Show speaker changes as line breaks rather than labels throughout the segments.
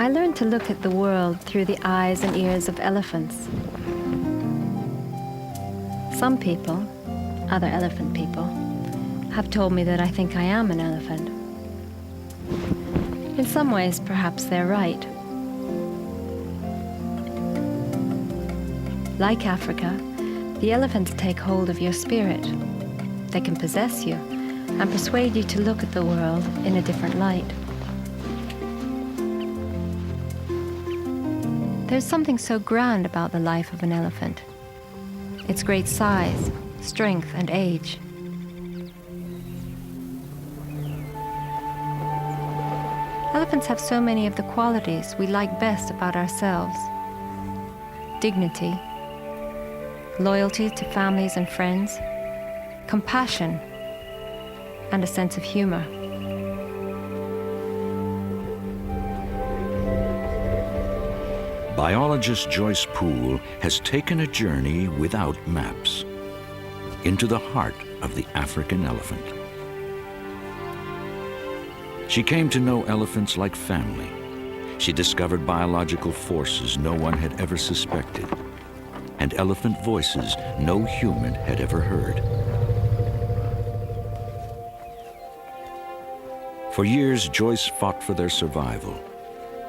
I learned to look at the world through the eyes and ears of elephants. Some people, other elephant people, have told me that I think I am an elephant. In some ways, perhaps they're right. Like Africa, the elephants take hold of your spirit. They can possess you and persuade you to look at the world in a different light. There's something so grand about the life of an elephant. Its great size, strength, and age. Elephants have so many of the qualities we like best about ourselves. Dignity, loyalty to families and friends, compassion, and a sense of humor.
Biologist Joyce Poole has taken a journey without maps into the heart of the African elephant. She came to know elephants like family. She discovered biological forces no one had ever suspected, and elephant voices no human had ever heard. For years, Joyce fought for their survival,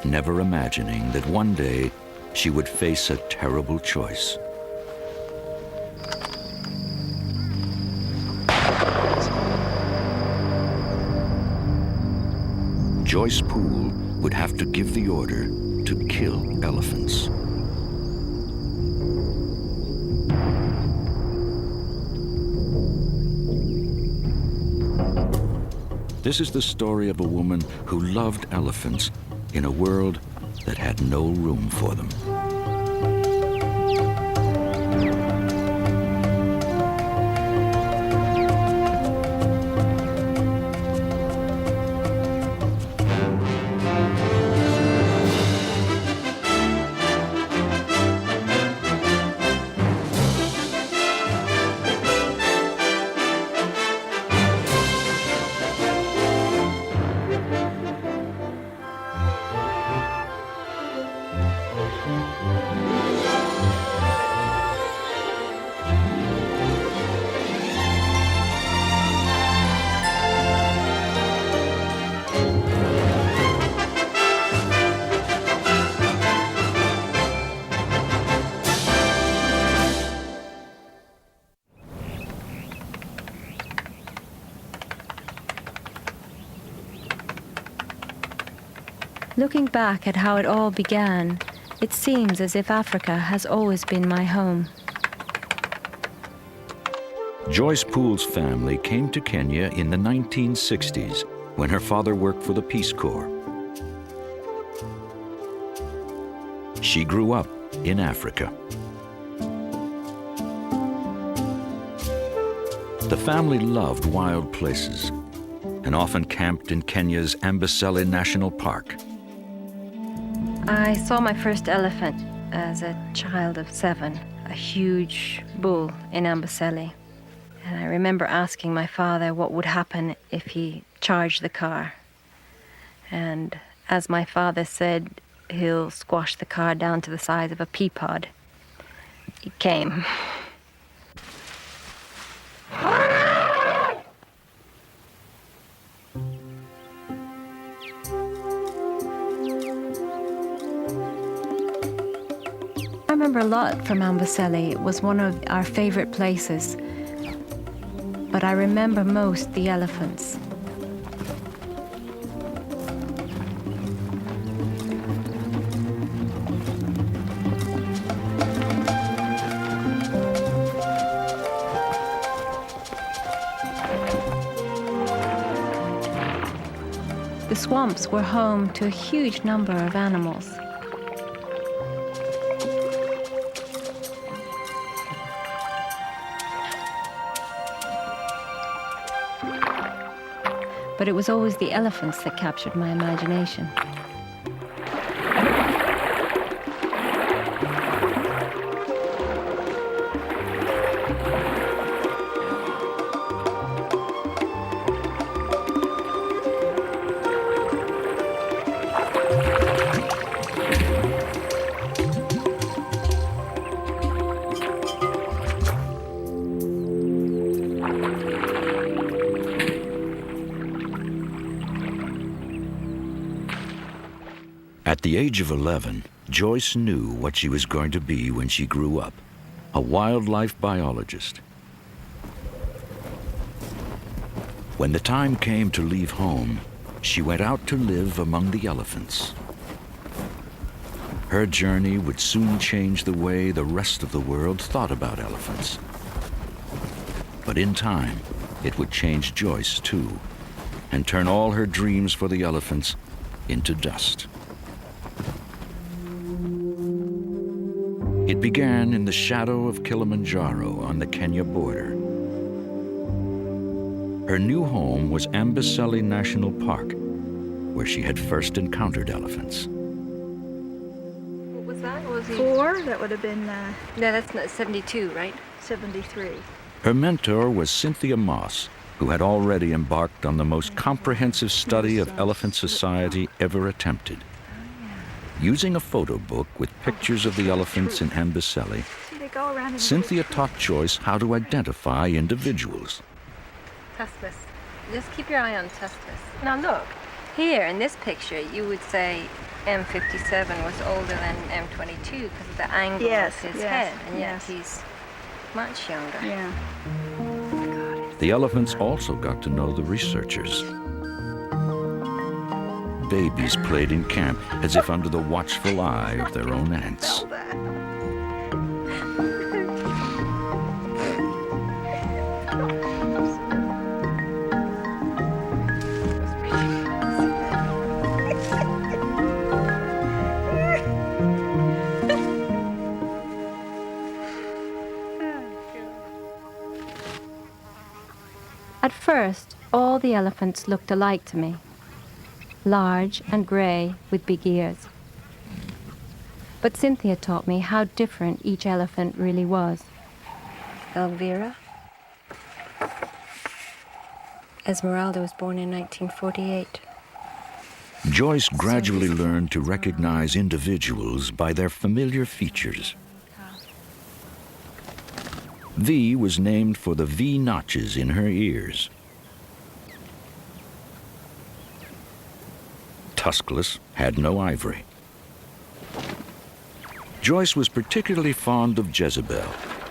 never imagining that one day she would face a terrible choice. Joyce Poole would have to give the order to kill elephants. This is the story of a woman who loved elephants in a world that had no room for them.
Looking back at how it all began, it seems as if Africa has always been my home.
Joyce Poole's family came to Kenya in the 1960s when her father worked for the Peace Corps. She grew up in Africa. The family loved wild places and often camped in Kenya's Amboseli National Park.
I saw my first elephant as a child of 7, a huge bull in Amboseli. And I remember asking my father what would happen if he charged the car. And as my father said, he'll squash the car down to the size of a pea pod. He came. I remember a lot from Amboseli. It was one of our favorite places. But I remember most the elephants. The swamps were home to a huge number of animals. But it was always the elephants that captured my imagination.
At the age of 11, Joyce knew what she was going to be when she grew up, a wildlife biologist. When the time came to leave home, she went out to live among the elephants. Her journey would soon change the way the rest of the world thought about elephants. But in time, it would change Joyce too, and turn all her dreams for the elephants into dust. It began in the shadow of Kilimanjaro on the Kenya border. Her new home was Amboseli National Park, where she had first encountered elephants.
What was that? Was he...
4, that would have been
No, that's not 72, right?
73.
Her mentor was Cynthia Moss, who had already embarked on the most comprehensive study of elephant society ever attempted. Using a photo book with pictures of the elephants in Amboseli,
See, they go around in
Cynthia taught Joyce how to identify individuals.
Tuskis. Just keep your eye on Tuskis. Now look, here in this picture, you would say M57 was older than M22 because of the angle
Yes,
of his
yes,
head, and yet
yes.
he's much younger.
Yeah.
The elephants also got to know the researchers. Babies played in camp as if under the watchful eye of their own aunts.
Smell that.
At first, all the elephants looked alike to me. Large and grey with big ears. But Cynthia taught me how different each elephant really was. Elvira. Esmeralda was born in 1948.
Joyce gradually learned to recognize individuals by their familiar features. V was named for the V notches in her ears. Tuskless had no ivory. Joyce was particularly fond of Jezebel,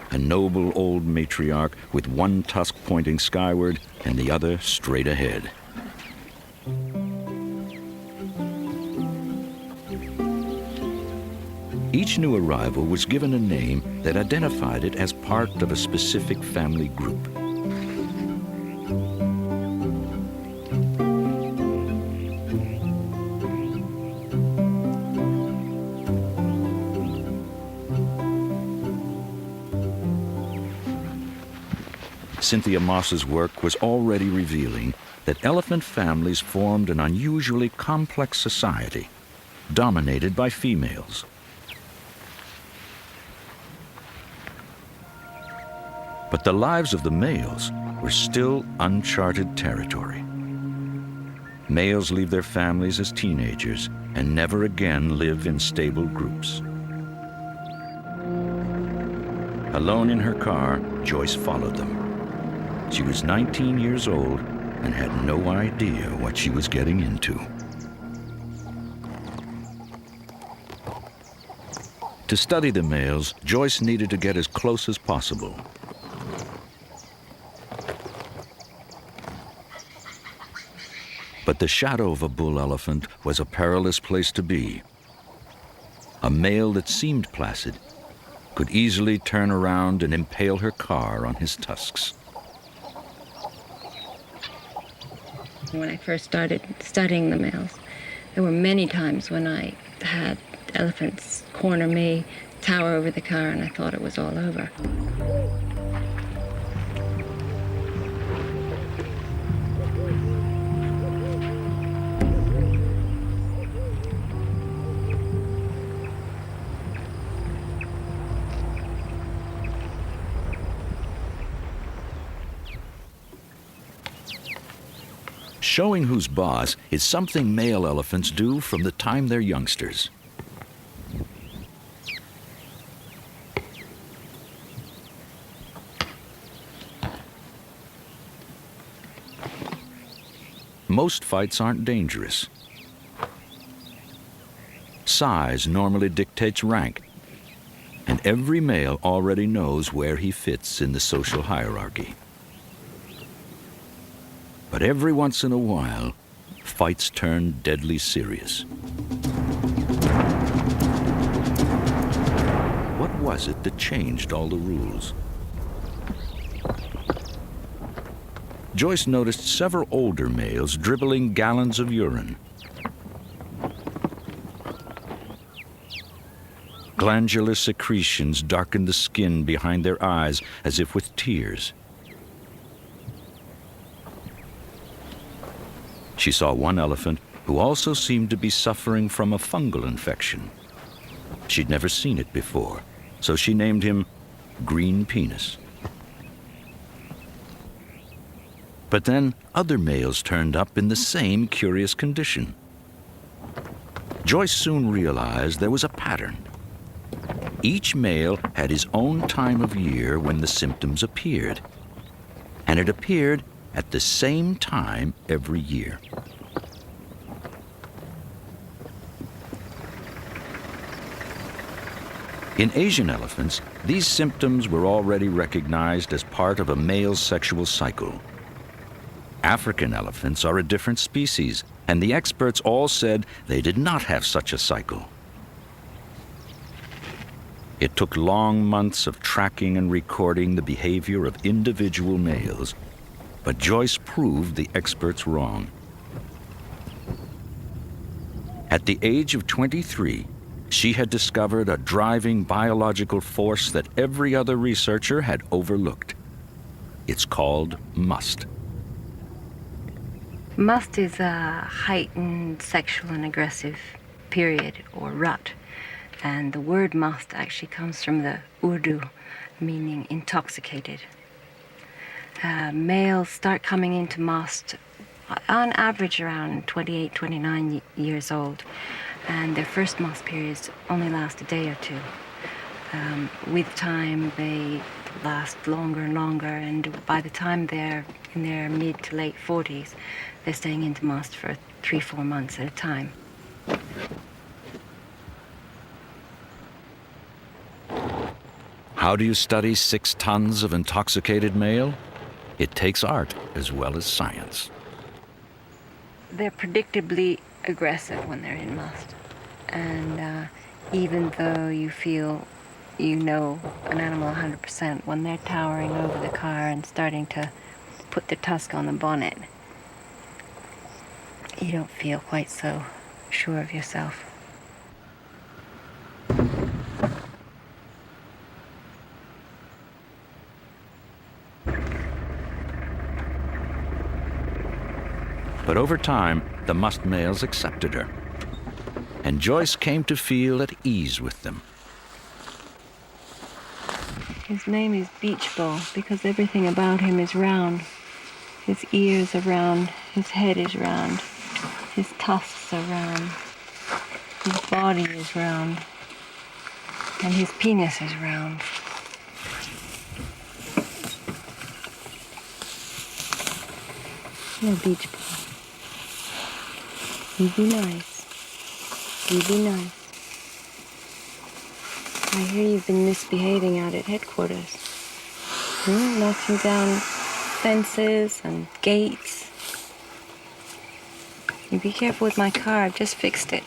a noble old matriarch with one tusk pointing skyward and the other straight ahead. Each new arrival was given a name that identified it as part of a specific family group. Cynthia Moss's work was already revealing that elephant families formed an unusually complex society, dominated by females. But the lives of the males were still uncharted territory. Males leave their families as teenagers and never again live in stable groups. Alone in her car, Joyce followed them. She was 19 years old and had no idea what she was getting into. To study the males, Joyce needed to get as close as possible. But the shadow of a bull elephant was a perilous place to be. A male that seemed placid could easily turn around and impale her car on his tusks.
When I first started studying the males, there were many times when I had elephants corner me, tower over the car, and I thought it was all over.
Showing who's boss is something male elephants do from the time they're youngsters. Most fights aren't dangerous. Size normally dictates rank, and every male already knows where he fits in the social hierarchy. But every once in a while, fights turn deadly serious. What was it that changed all the rules? Joyce noticed several older males dribbling gallons of urine. Glandular secretions darkened the skin behind their eyes as if with tears. She saw one elephant who also seemed to be suffering from a fungal infection. She'd never seen it before, so she named him Green Penis. But then other males turned up in the same curious condition. Joyce soon realized there was a pattern. Each male had his own time of year when the symptoms appeared, and it appeared at the same time every year. In Asian elephants, these symptoms were already recognized as part of a male's sexual cycle. African elephants are a different species, and the experts all said they did not have such a cycle. It took long months of tracking and recording the behavior of individual males, but Joyce proved the experts wrong. At the age of 23, she had discovered a driving biological force that every other researcher had overlooked. It's called must.
Must is a heightened sexual and aggressive period or rut. And the word must actually comes from the Urdu, meaning intoxicated. Males start coming into must on average around 28, 29 years old. And their first must periods only last a day or two. With time, they last longer and longer, and by the time they're in their mid to late 40s, they're staying into must for 3-4 months at a time.
How do you study 6 tons of intoxicated male? It takes art as well as science.
They're predictably aggressive when they're in must. And even though you feel you know an animal 100%, when they're towering over the car and starting to put their tusk on the bonnet, you don't feel quite so sure of yourself.
But over time, the must males accepted her, and Joyce came to feel at ease with them.
His name is Beach Ball because everything about him is round. His ears are round, his head is round, his tusks are round, his body is round, and his penis is round. Yeah, Beach Ball. You be nice. You be nice. I hear you've been misbehaving out at headquarters. Knocking down fences and gates. You be careful with my car, I've just fixed it.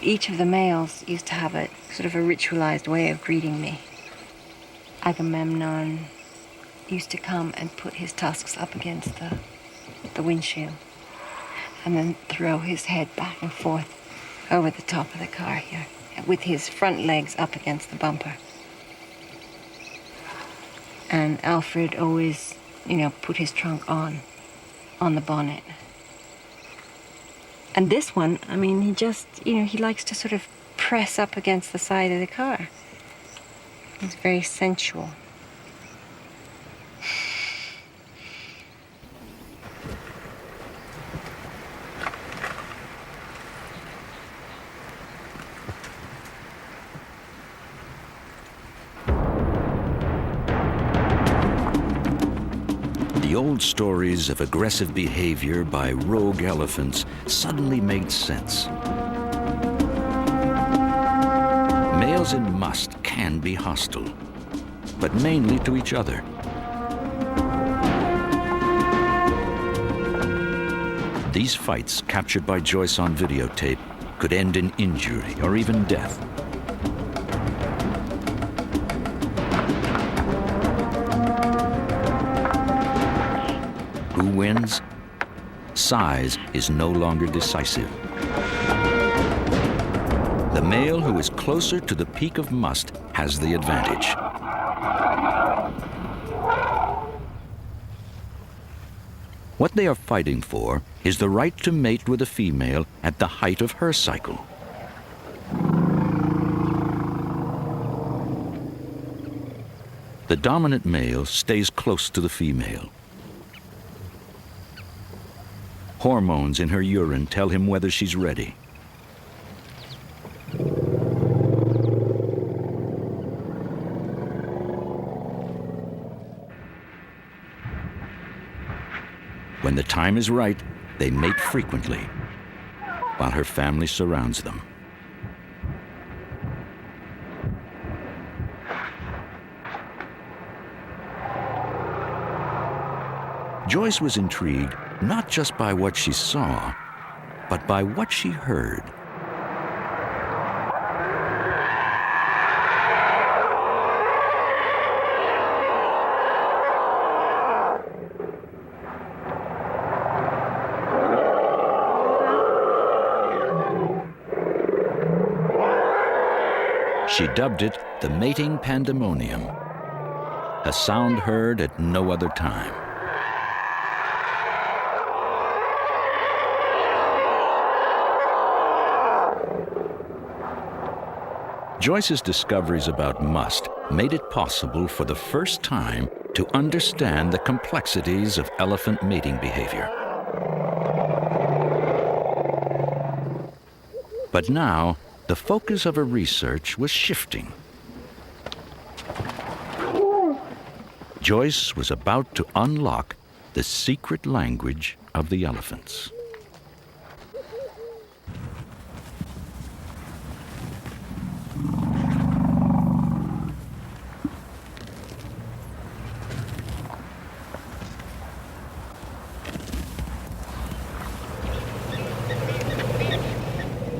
Each of the males used to have a sort of a ritualized way of greeting me. Agamemnon used to come and put his tusks up against the windshield and then throw his head back and forth over the top of the car here with his front legs up against the bumper. And Alfred always, put his trunk on the bonnet. And this one, he just, he likes to sort of press up against the side of the car. He's very sensual.
The old stories of aggressive behavior by rogue elephants suddenly made sense. Males in must can be hostile, but mainly to each other. These fights, captured by Joyce on videotape, could end in injury or even death. Who wins? Size is no longer decisive. The male who is closer to the peak of must has the advantage. What they are fighting for is the right to mate with a female at the height of her cycle. The dominant male stays close to the female. Hormones in her urine tell him whether she's ready. When the time is right, they mate frequently, while her family surrounds them. Joyce was intrigued not just by what she saw, but by what she heard. She dubbed it the mating pandemonium, a sound heard at no other time. Joyce's discoveries about must made it possible for the first time to understand the complexities of elephant mating behavior. But now, the focus of her research was shifting. Joyce was about to unlock the secret language of the elephants.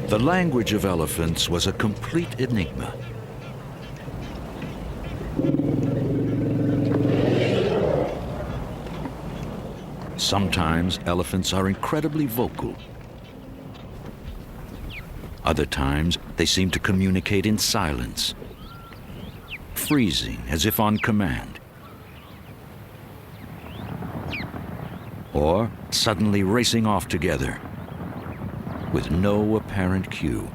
The language of elephants was a complete enigma. Sometimes elephants are incredibly vocal. Other times they seem to communicate in silence, freezing as if on command, or suddenly racing off together with no apparent cue.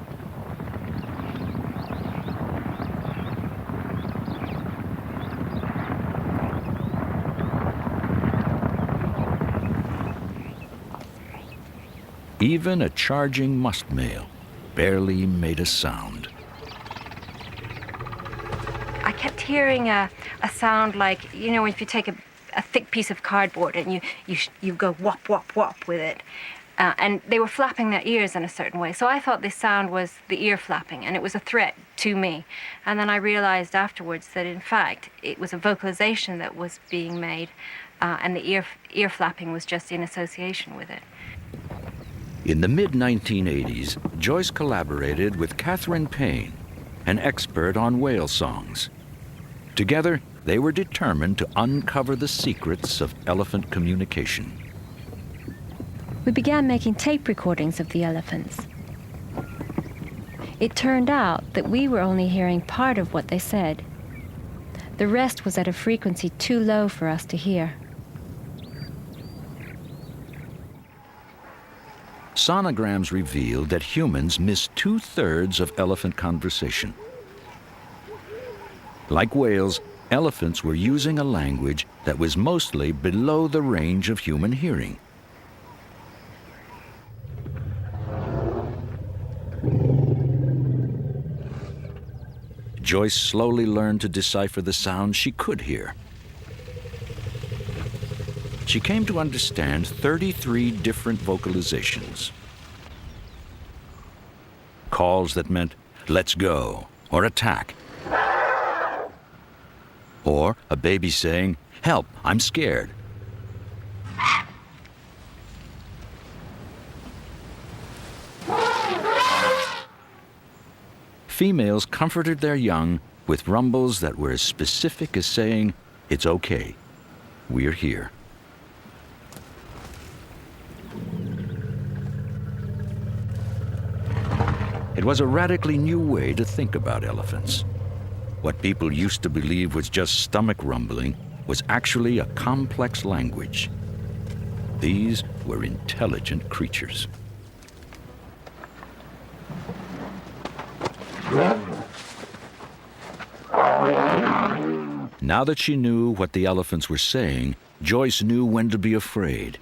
Even a charging musk male barely made a sound.
I kept hearing a sound like, you know, if you take a thick piece of cardboard and you go whop, whop, whop with it. And they were flapping their ears in a certain way. So I thought this sound was the ear flapping, and it was a threat to me. And then I realized afterwards that, in fact, it was a vocalization that was being made, and the ear flapping was just in association with it.
In the mid-1980s, Joyce collaborated with Catherine Payne, an expert on whale songs. Together, they were determined to uncover the secrets of elephant communication.
We began making tape recordings of the elephants. It turned out that we were only hearing part of what they said. The rest was at a frequency too low for us to hear.
Sonograms revealed that humans miss 2/3 of elephant conversation. Like whales, elephants were using a language that was mostly below the range of human hearing. Joyce slowly learned to decipher the sounds she could hear. she came to understand 33 different vocalizations. Calls that meant, let's go, or attack. Or a baby saying, help, I'm scared. Females comforted their young with rumbles that were as specific as saying, it's okay, we're here. It was a radically new way to think about elephants. What people used to believe was just stomach rumbling was actually a complex language. These were intelligent creatures. Now that she knew what the elephants were saying, Joyce knew when to be afraid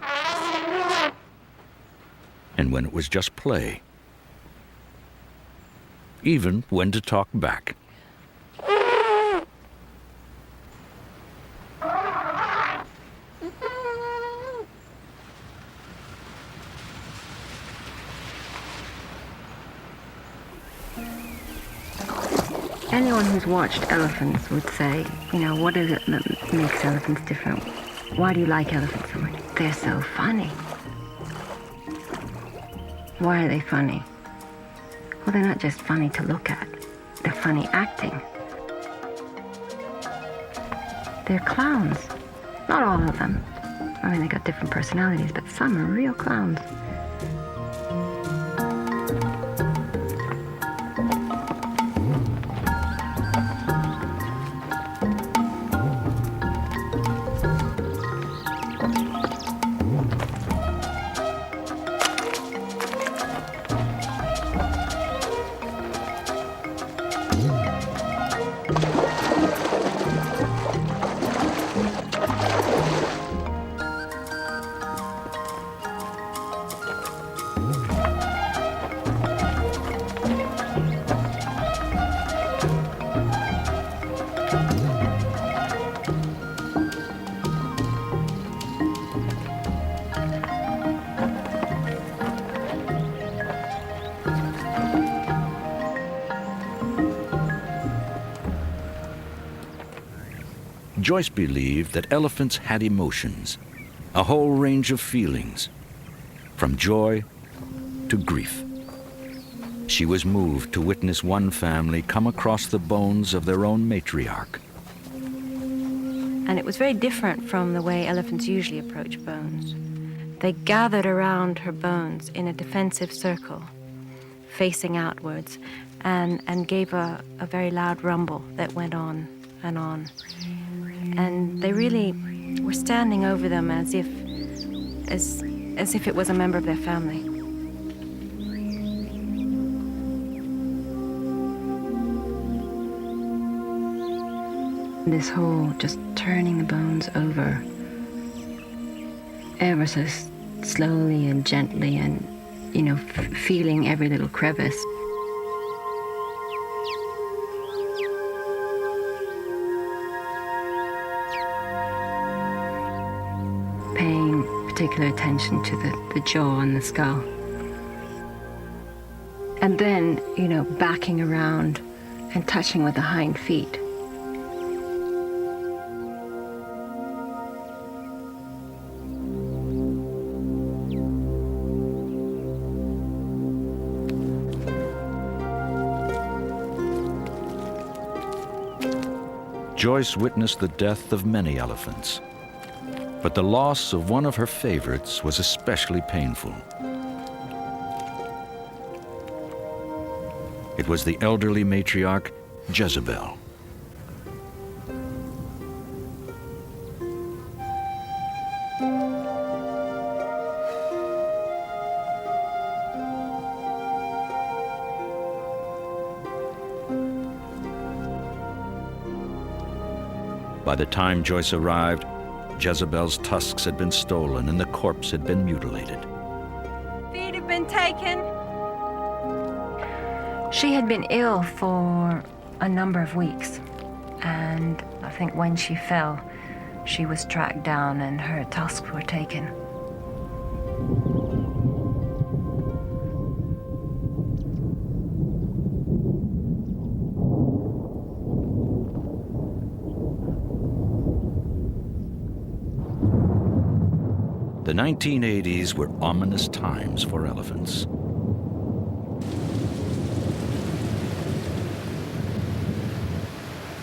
and when it was just play. Even when to talk back.
Anyone who's watched elephants would say, what is it that makes elephants different? Why do you like elephants so much? They're so funny. Why are they funny? Well, they're not just funny to look at. They're funny acting. They're clowns. Not all of them. I mean, they got different personalities, but some are real clowns.
Joyce believed that elephants had emotions, a whole range of feelings, from joy to grief. She was moved to witness one family come across the bones of their own matriarch.
And it was very different from the way elephants usually approach bones. They gathered around her bones in a defensive circle, facing outwards, and gave a very loud rumble that went on and on. And they really were standing over them as if it was a member of their family. This whole just turning the bones over ever so slowly and gently and, feeling every little crevice. Paying particular attention to the jaw and the skull. And then, backing around and touching with the hind feet.
Joyce witnessed the death of many elephants, but the loss of one of her favorites was especially painful. It was the elderly matriarch, Jezebel. By the time Joyce arrived, Jezebel's tusks had been stolen and the corpse had been mutilated.
Feet had been taken. She had been ill for a number of weeks, and I think when she fell, she was tracked down and her tusks were taken.
The 1980s were ominous times for elephants.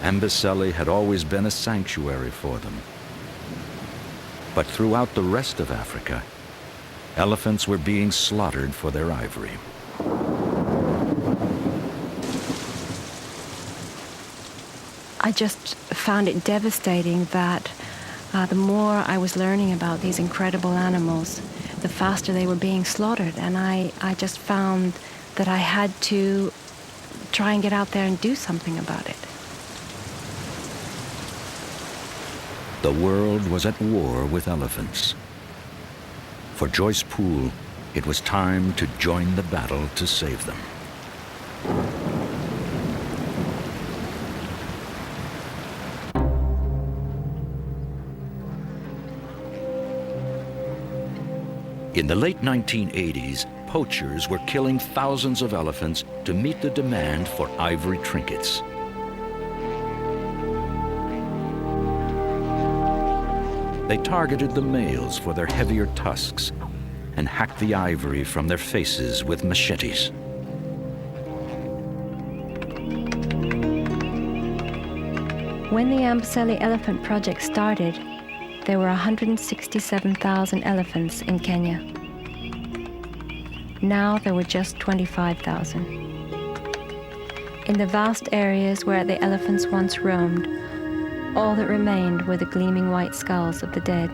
Amboseli had always been a sanctuary for them. But throughout the rest of Africa, elephants were being slaughtered for their ivory.
I just found it devastating that the more I was learning about these incredible animals, the faster they were being slaughtered. And I just found that I had to try and get out there and do something about it.
The world was at war with elephants. For Joyce Poole, it was time to join the battle to save them. In the late 1980s, poachers were killing thousands of elephants to meet the demand for ivory trinkets. They targeted the males for their heavier tusks and hacked the ivory from their faces with machetes.
When the Amboseli Elephant Project started, there were 167,000 elephants in Kenya. Now there were just 25,000. In the vast areas where the elephants once roamed, all that remained were the gleaming white skulls of the dead.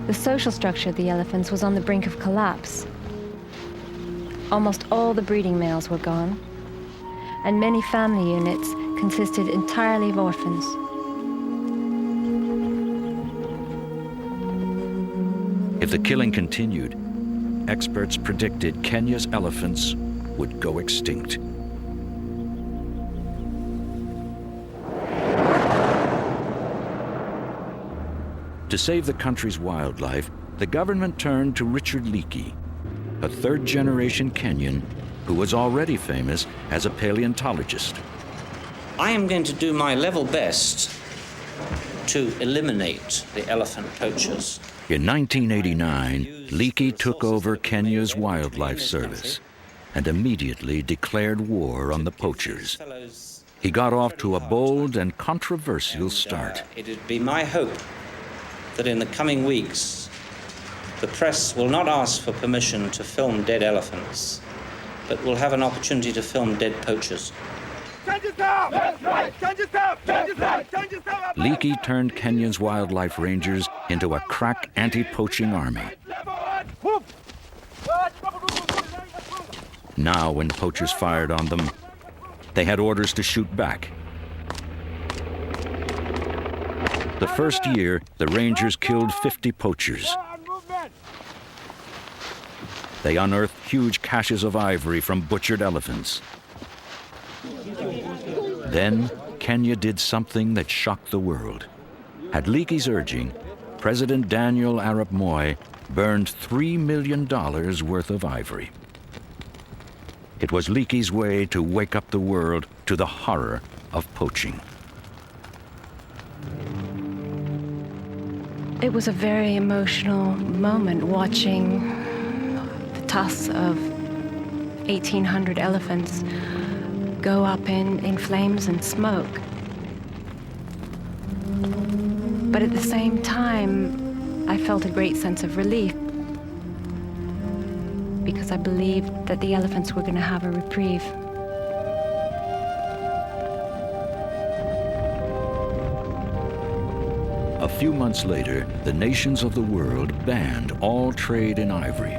The social structure of the elephants was on the brink of collapse. Almost all the breeding males were gone, and many family units consisted entirely of orphans.
If the killing continued, experts predicted Kenya's elephants would go extinct. To save the country's wildlife, the government turned to Richard Leakey, a third-generation Kenyan who was already famous as a paleontologist.
I am going to do my level best to eliminate the elephant poachers.
In 1989, Leakey took over Kenya's Wildlife Service and immediately declared war on the poachers. He got off to a bold and controversial start.
It'd be my hope that in the coming weeks, the press will not ask for permission to film dead elephants, but will have an opportunity to film dead poachers.
Leakey turned Kenya's wildlife rangers into a crack anti-poaching army. Now, when poachers fired on them, they had orders to shoot back. The first year, the rangers killed 50 poachers. They unearthed huge caches of ivory from butchered elephants. Then, Kenya did something that shocked the world. At Leakey's urging, President Daniel Arap Moi burned $3 million worth of ivory. It was Leakey's way to wake up the world to the horror of poaching.
It was a very emotional moment watching the tusks of 1,800 elephants go up in flames and smoke. But at the same time, I felt a great sense of relief because I believed that the elephants were going to have a reprieve.
A few months later, the nations of the world banned all trade in ivory,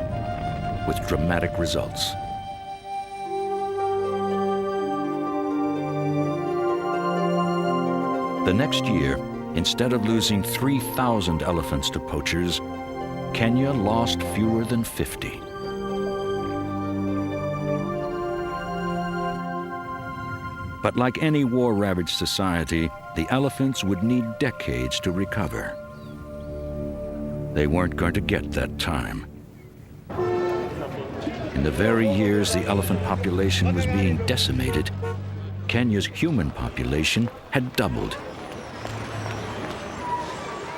with dramatic results. The next year, instead of losing 3,000 elephants to poachers, Kenya lost fewer than 50. But like any war-ravaged society, the elephants would need decades to recover. They weren't going to get that time. In the very years the elephant population was being decimated, Kenya's human population had doubled.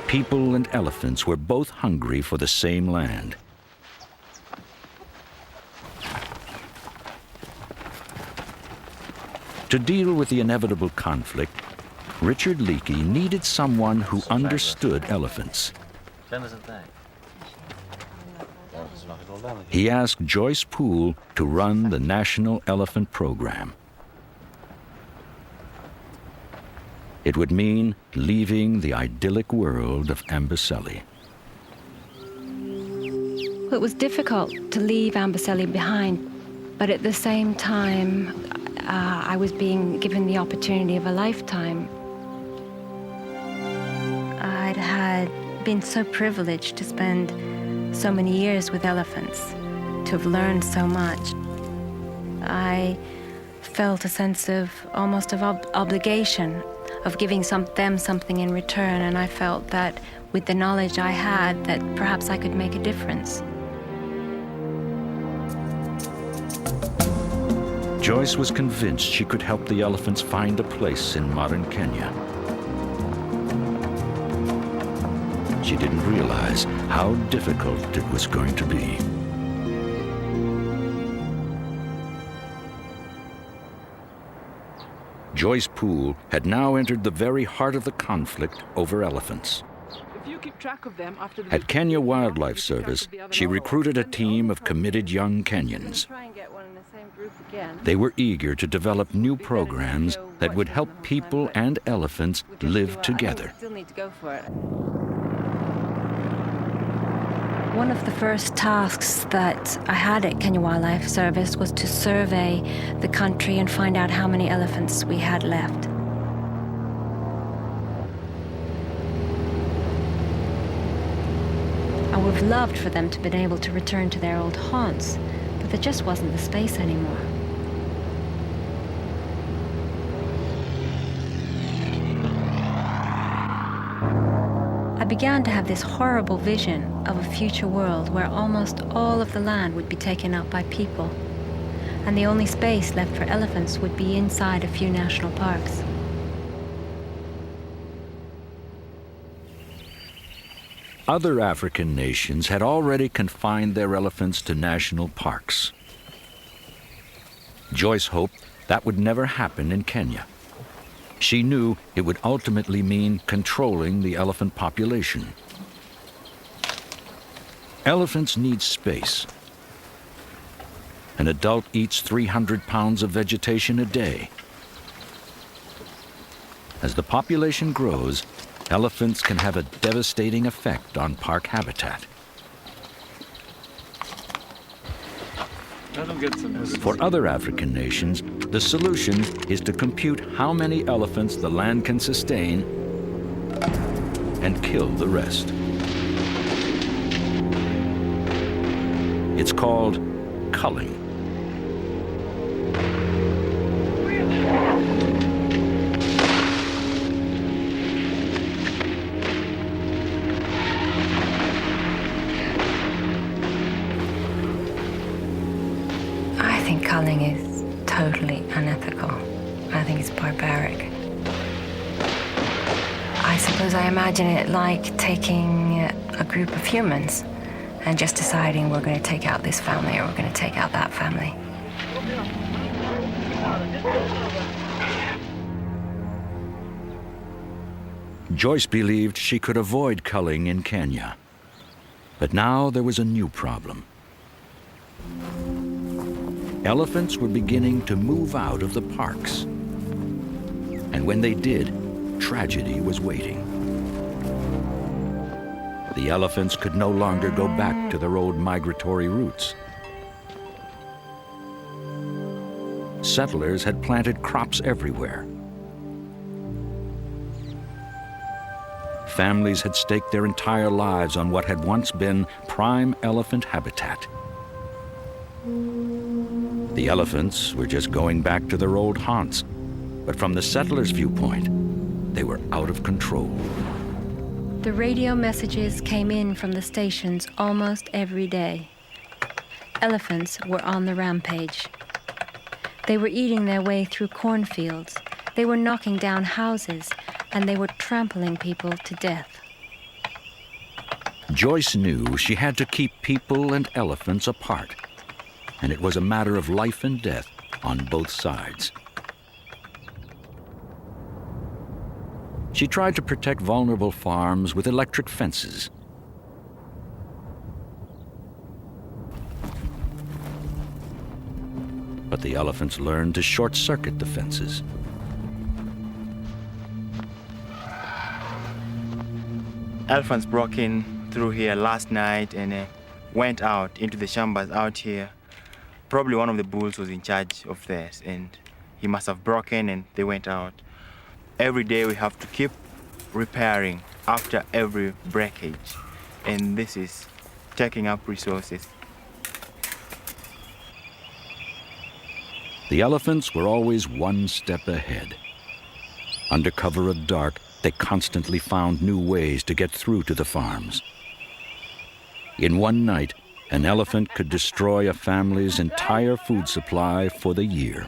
People and elephants were both hungry for the same land. To deal with the inevitable conflict, Richard Leakey needed someone who understood elephants. He asked Joyce Poole to run the National Elephant Program. It would mean leaving the idyllic world of Amboseli.
It was difficult to leave Amboseli behind, but at the same time, I was being given the opportunity of a lifetime. I'd had been so privileged to spend so many years with elephants, to have learned so much. I felt a sense of almost of obligation, of giving them something in return, and I felt that with the knowledge I had, that perhaps I could make a difference.
Joyce was convinced she could help the elephants find a place in modern Kenya. She didn't realize how difficult it was going to be. Joyce Poole had now entered the very heart of the conflict over elephants. At Kenya Wildlife Service, she recruited a team of committed young Kenyans. They were eager to develop new programs that would help people and elephants live together.
One of the first tasks that I had at Kenya Wildlife Service was to survey the country and find out how many elephants we had left. I would have loved for them to have been able to return to their old haunts, but there just wasn't the space anymore. I began to have this horrible vision of a future world where almost all of the land would be taken up by people, and the only space left for elephants would be inside a few national parks.
Other African nations had already confined their elephants to national parks. Joyce hoped that would never happen in Kenya. She knew it would ultimately mean controlling the elephant population. Elephants need space. An adult eats 300 pounds of vegetation a day. As the population grows, elephants can have a devastating effect on park habitat. For other African nations, the solution is to compute how many elephants the land can sustain and kill the rest. It's called culling.
I think culling is totally unethical. I think it's barbaric. I suppose I imagine it like taking a group of humans and just deciding we're going to take out this family or we're going to take out that family.
Joyce believed she could avoid culling in Kenya. But now there was a new problem. Elephants were beginning to move out of the parks. And when they did, tragedy was waiting. The elephants could no longer go back to their old migratory routes. Settlers had planted crops everywhere. families had staked their entire lives on what had once been prime elephant habitat. The elephants were just going back to their old haunts, but from the settlers' viewpoint, they were out of control.
The radio messages came in from the stations almost every day. Elephants were on the rampage. They were eating their way through cornfields. They were knocking down houses, and they were trampling people to death.
Joyce knew she had to keep people and elephants apart, and it was a matter of life and death on both sides. She tried to protect vulnerable farms with electric fences. But the elephants learned to short-circuit the fences.
Elephants broke in through here last night and went out into the shambas out here. Probably one of the bulls was in charge of this, and he must have broken and they went out. Every day we have to keep repairing after every breakage, and this is taking up resources.
The elephants were always one step ahead. Under cover of dark, they constantly found new ways to get through to the farms. In one night, an elephant could destroy a family's entire food supply for the year.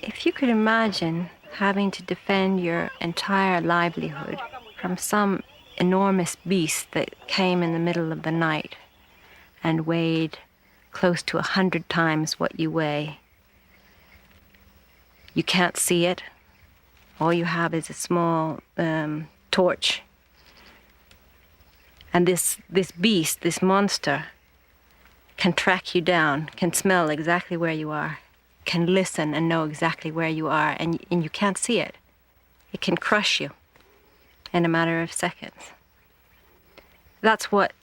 If you could imagine having to defend your entire livelihood from some enormous beast that came in the middle of the night and weighed close to 100 times what you weigh. You can't see it. All you have is a small torch. And this beast, this monster, can track you down, can smell exactly where you are, can listen and know exactly where you are, and you can't see it. It can crush you in a matter of seconds. That's what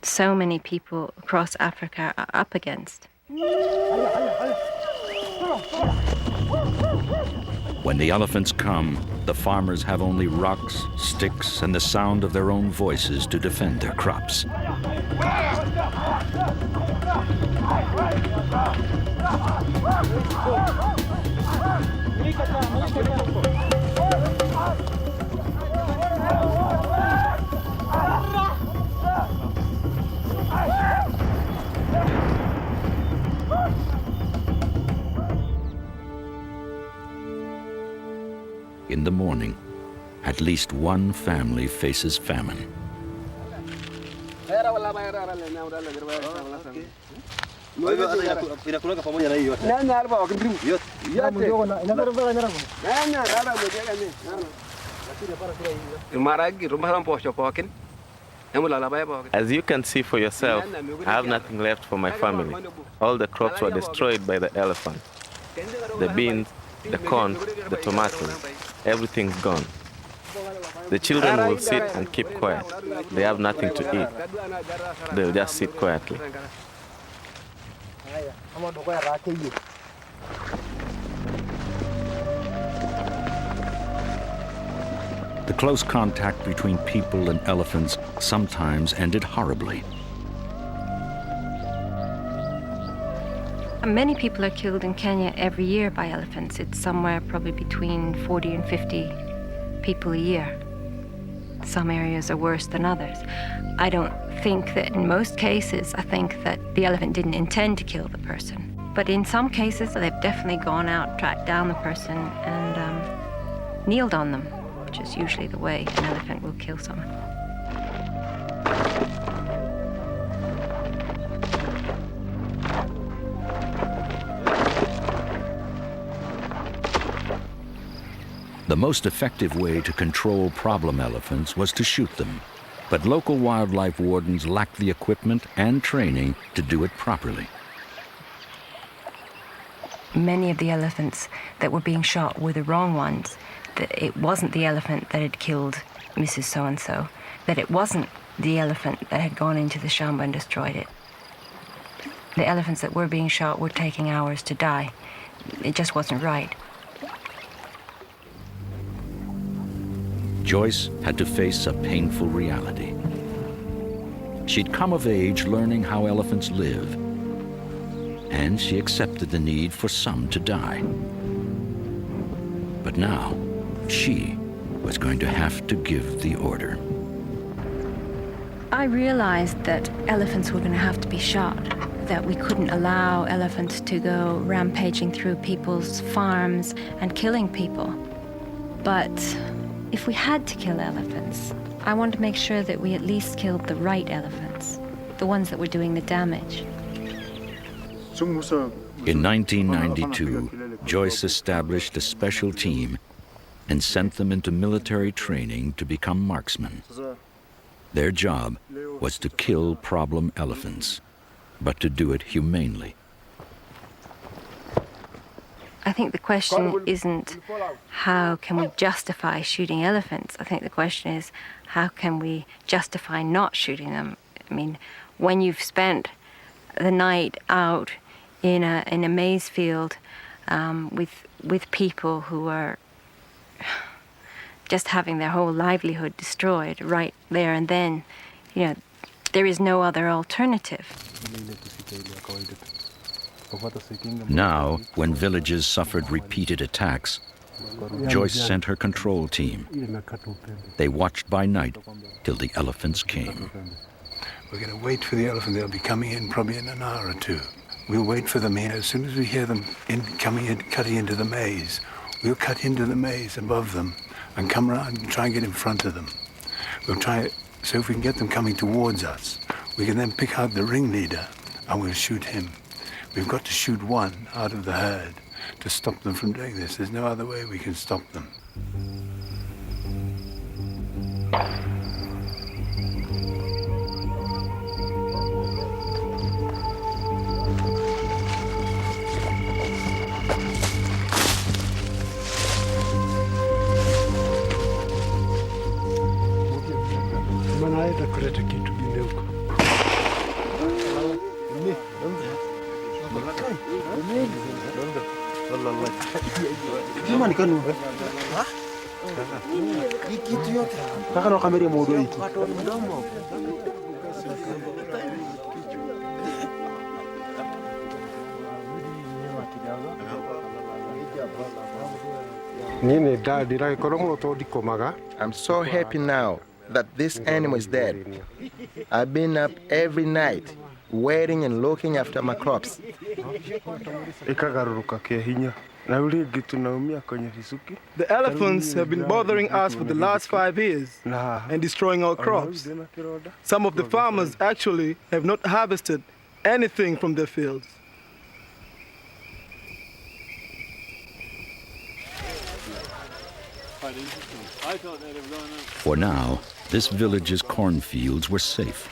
so many people across Africa are up against.
When the elephants come, the farmers have only rocks, sticks, and the sound of their own voices to defend their crops. In the morning, at least one family faces famine.
As you can see for yourself, I have nothing left for my family. All the crops were destroyed by the elephant. The beans, the corn, the tomatoes, everything's gone. The children will sit and keep quiet. They have nothing to eat. They'll just sit quietly.
The close contact between people and elephants sometimes ended horribly.
Many people are killed in Kenya every year by elephants. It's somewhere probably between 40 and 50 people a year. Some areas are worse than others. I don't think that in most cases, I think that the elephant didn't intend to kill the person. But in some cases, they've definitely gone out, tracked down the person, and kneeled on them, which is usually the way an elephant will kill someone.
The most effective way to control problem elephants was to shoot them, but local wildlife wardens lacked the equipment and training to do it properly.
Many of the elephants that were being shot were the wrong ones. That it wasn't the elephant that had killed Mrs. So-and-so, that it wasn't the elephant that had gone into the shamba and destroyed it. The elephants that were being shot were taking hours to die. It just wasn't right.
Joyce had to face a painful reality. She'd come of age learning how elephants live, and she accepted the need for some to die. But now, she was going to have to give the order.
I realized that elephants were going to have to be shot, that we couldn't allow elephants to go rampaging through people's farms and killing people. But if we had to kill elephants, I wanted to make sure that we at least killed the right elephants, the ones that were doing the damage.
In 1992, Joyce established a special team and sent them into military training to become marksmen. Their job was to kill problem elephants, but to do it humanely.
I think the question isn't how can we justify shooting elephants. I think the question is how can we justify not shooting them. I mean, when you've spent the night out in a maize field with people who are just having their whole livelihood destroyed right there and then, you know, there is no other alternative.
Now, when villages suffered repeated attacks, Joyce sent her control team. They watched by night till the elephants came.
We're going to wait for the elephant. They'll be coming in probably in an hour or two. We'll wait for them here. As soon as we hear them coming in, cutting into the maize, we'll cut into the maize above them and come around and try and get in front of them. We'll try, so if we can get them coming towards us, we can then pick out the ringleader and we'll shoot him. We've got to shoot one out of the herd to stop them from doing this. There's no other way we can stop them.
I'm so happy now that this animal is dead. I've been up every night, waiting and looking after my crops.
The elephants have been bothering us for the last 5 years and destroying our crops. Some of the farmers actually have not harvested anything from their fields.
For now, this village's cornfields were safe.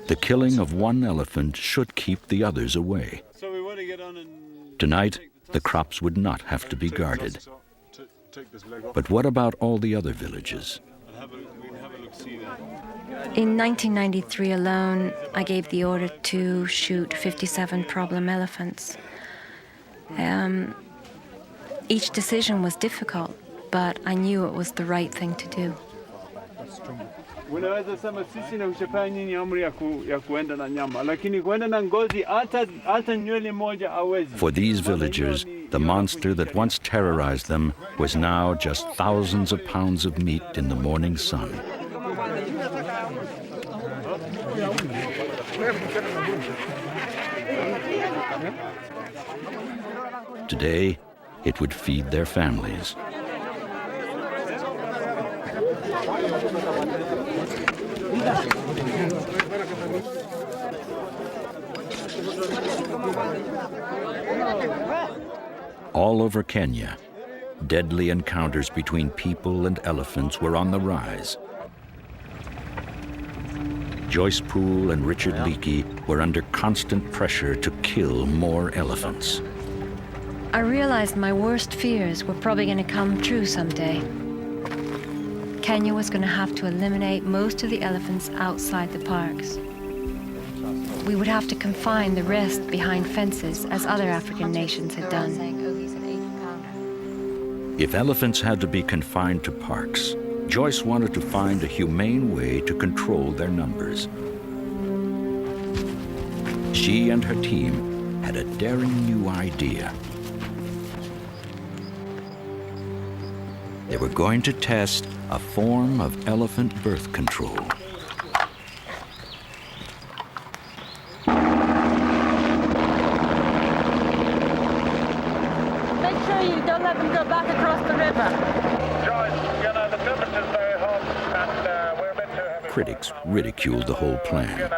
The killing of one elephant should keep the others away. Tonight, the crops would not have to be guarded. But what about all the other villages?
In 1993 alone, I gave the order to shoot 57 problem elephants. Each decision was difficult, but I knew it was the right thing to do.
For these villagers, the monster that once terrorized them was now just thousands of pounds of meat in the morning sun. Today, it would feed their families. All over Kenya, deadly encounters between people and elephants were on the rise. Joyce Poole and Richard Leakey were under constant pressure to kill more elephants.
I realized my worst fears were probably going to come true someday. Kenya was going to have to eliminate most of the elephants outside the parks. We would have to confine the rest behind fences, as other African nations had done.
If elephants had to be confined to parks, Joyce wanted to find a humane way to control their numbers. She and her team had a daring new idea. They were going to test a form of elephant birth control.
Make sure you don't let them go back across the river.
Joyce, you know, the temperature's very hot and we're meant to have...
Critics ridiculed the whole plan,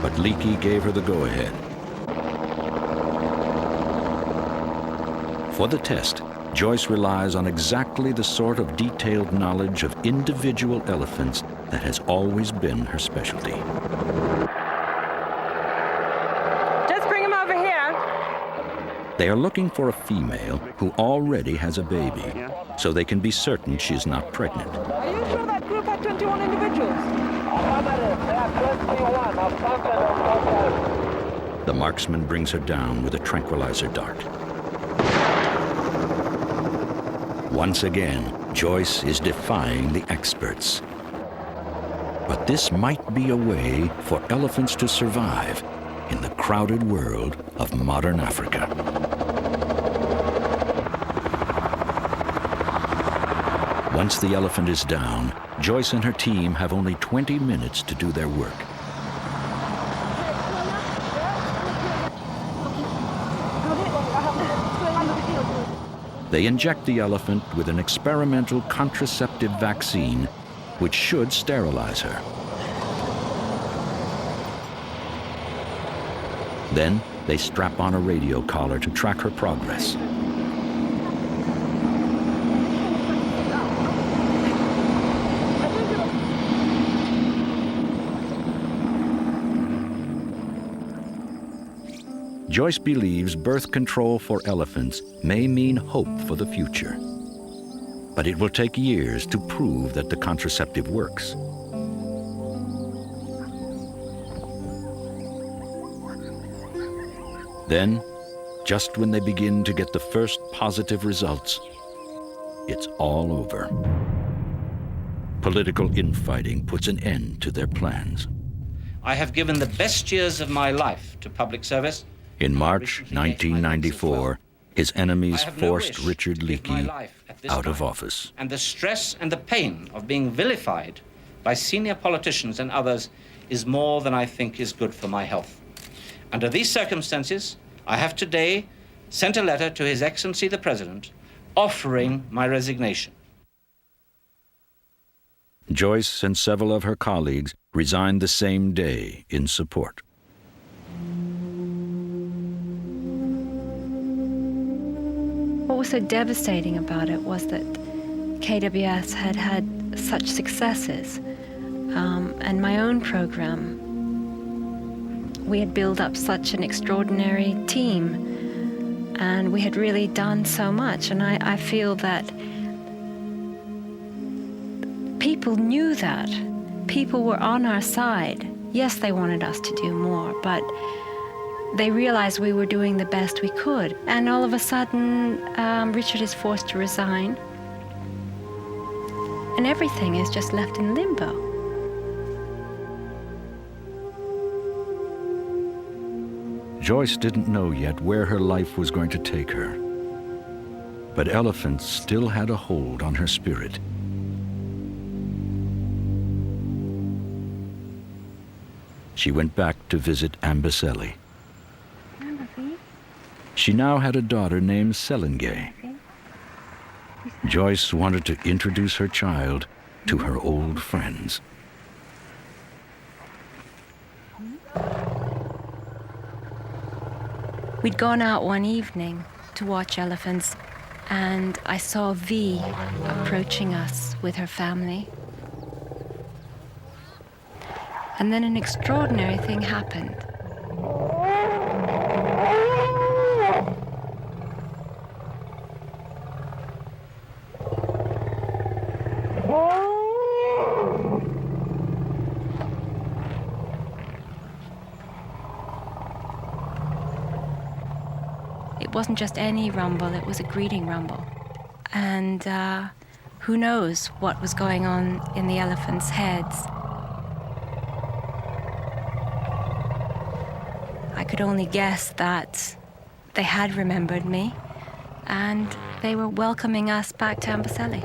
but Leakey gave her the go-ahead. For the test, Joyce relies on exactly the sort of detailed knowledge of individual elephants that has always been her specialty.
Just bring him over here.
They are looking for a female who already has a baby, so they can be certain she's not pregnant.
Are you sure that group had 21 individuals?
The marksman brings her down with a tranquilizer dart. Once again, Joyce is defying the experts. But this might be a way for elephants to survive in the crowded world of modern Africa. Once the elephant is down, Joyce and her team have only 20 minutes to do their work. They inject the elephant with an experimental contraceptive vaccine, which should sterilize her. Then they strap on a radio collar to track her progress. Joyce believes birth control for elephants may mean hope for the future, but it will take years to prove that the contraceptive works. Then, just when they begin to get the first positive results, it's all over. Political infighting puts an end to their plans.
I have given the best years of my life to public service.
In March 1994, his enemies forced Richard Leakey out of office.
And the stress and the pain of being vilified by senior politicians and others is more than I think is good for my health. Under these circumstances, I have today sent a letter to His Excellency the President offering my resignation.
Joyce and several of her colleagues resigned the same day in support.
What was so devastating about it was that KWS had had such successes, and my own program, we had built up such an extraordinary team, and we had really done so much, and I feel that people knew that. People were on our side. Yes, they wanted us to do more, but they realized we were doing the best we could. And all of a sudden, Richard is forced to resign. And everything is just left in limbo.
Joyce didn't know yet where her life was going to take her. But elephants still had a hold on her spirit. She went back to visit Amboseli. She now had a daughter named Selingay. Joyce wanted to introduce her child to her old friends.
We'd gone out one evening to watch elephants, and I saw V approaching us with her family. And then an extraordinary thing happened. It wasn't just any rumble, it was a greeting rumble. And who knows what was going on in the elephants' heads. I could only guess that they had remembered me and they were welcoming us back to Amboseli.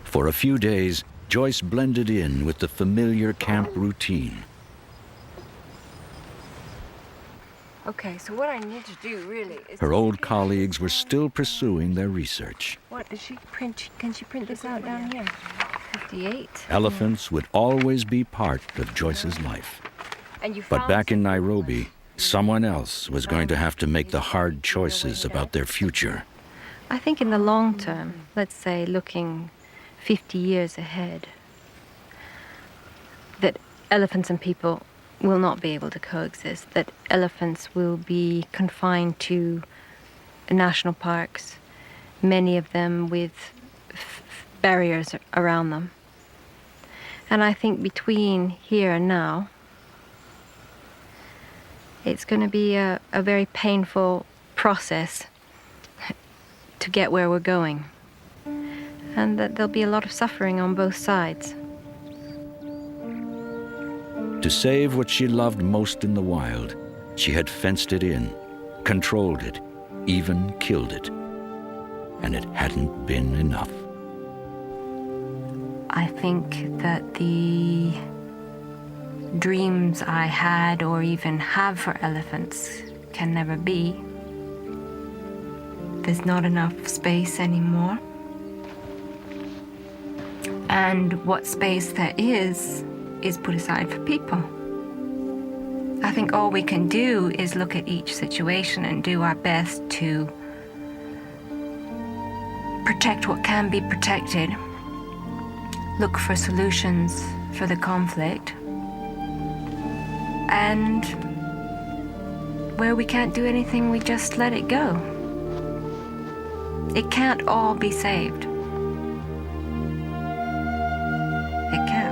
For a few days, Joyce blended in with the familiar camp routine.
Okay, so what I need to do really is...
Her old colleagues were still pursuing their research.
What does she print? Can she print this out down here? 58.
Elephants would always be part of Joyce's life.
And you
But
found
back in
something.
Nairobi, someone else was going to have to make the hard choices about their future.
I think in the long term, let's say looking 50 years ahead, that elephants and people will not be able to coexist, that elephants will be confined to national parks, many of them with barriers around them. And I think between here and now, it's going to be a very painful process to get where we're going. And that there'll be a lot of suffering on both sides.
To save what she loved most in the wild, she had fenced it in, controlled it, even killed it. And it hadn't been enough.
I think that the dreams I had or even have for elephants can never be. There's not enough space anymore. And what space there is put aside for people. I think all we can do is look at each situation and do our best to protect what can be protected, look for solutions for the conflict, and where we can't do anything, we just let it go. It can't all be saved. It can't.